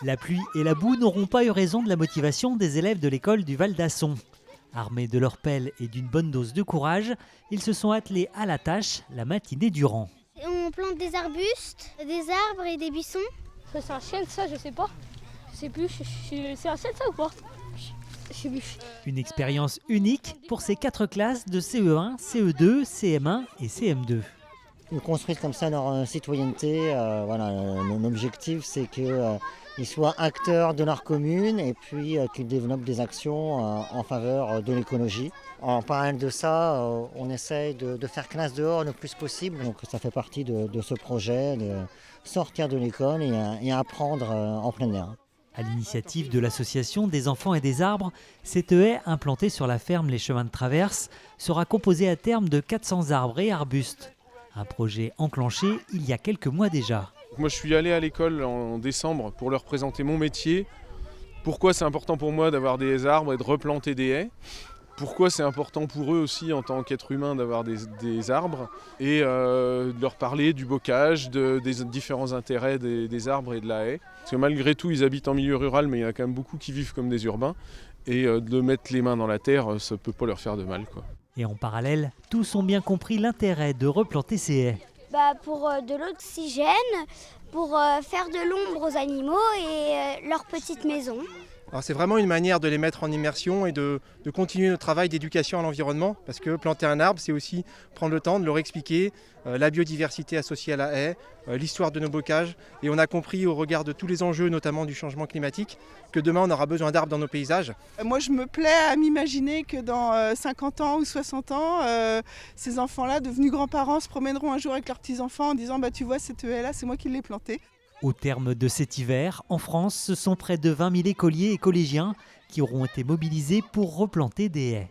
La pluie et la boue n'auront pas eu raison de la motivation des élèves de l'école du Val d'Asson. Armés de leurs pelles et d'une bonne dose de courage, ils se sont attelés à la tâche la matinée durant. On plante des arbustes, des arbres et des buissons. C'est un chêne, ça, je sais pas. Je sais plus, c'est un chêne, ça ou pas? Je sais plus. Une expérience unique pour ces 4 classes de CE1, CE2, CM1 et CM2. Ils construisent comme ça leur citoyenneté. Mon objectif, c'est qu'ils soient acteurs de leur commune et puis qu'ils développent des actions en faveur de l'écologie. En parallèle de ça, on essaye de faire classe dehors le plus possible. Donc ça fait partie de ce projet de sortir de l'école et apprendre en plein air. À l'initiative de l'association des enfants et des arbres, cette haie implantée sur la ferme Les Chemins de Traverse sera composée à terme de 400 arbres et arbustes. Un projet enclenché il y a quelques mois déjà. Moi je suis allé à l'école en décembre pour leur présenter mon métier. Pourquoi c'est important pour moi d'avoir des arbres et de replanter des haies. Pourquoi c'est important pour eux aussi en tant qu'être humain d'avoir des arbres. Et de leur parler du bocage, des différents intérêts des arbres et de la haie. Parce que malgré tout ils habitent en milieu rural mais il y en a quand même beaucoup qui vivent comme des urbains. Et de mettre les mains dans la terre, ça ne peut pas leur faire de mal, quoi. Et en parallèle, tous ont bien compris l'intérêt de replanter ces haies. Pour de l'oxygène, pour faire de l'ombre aux animaux et leurs petites maisons. Alors c'est vraiment une manière de les mettre en immersion et de continuer notre travail d'éducation à l'environnement, parce que planter un arbre, c'est aussi prendre le temps de leur expliquer la biodiversité associée à la haie, l'histoire de nos bocages, et on a compris au regard de tous les enjeux, notamment du changement climatique, que demain on aura besoin d'arbres dans nos paysages. Moi je me plais à m'imaginer que dans 50 ans ou 60 ans, ces enfants-là, devenus grands-parents, se promèneront un jour avec leurs petits-enfants en disant « tu vois cette haie-là, c'est moi qui l'ai plantée ». Au terme de cet hiver, en France, ce sont près de 20 000 écoliers et collégiens qui auront été mobilisés pour replanter des haies.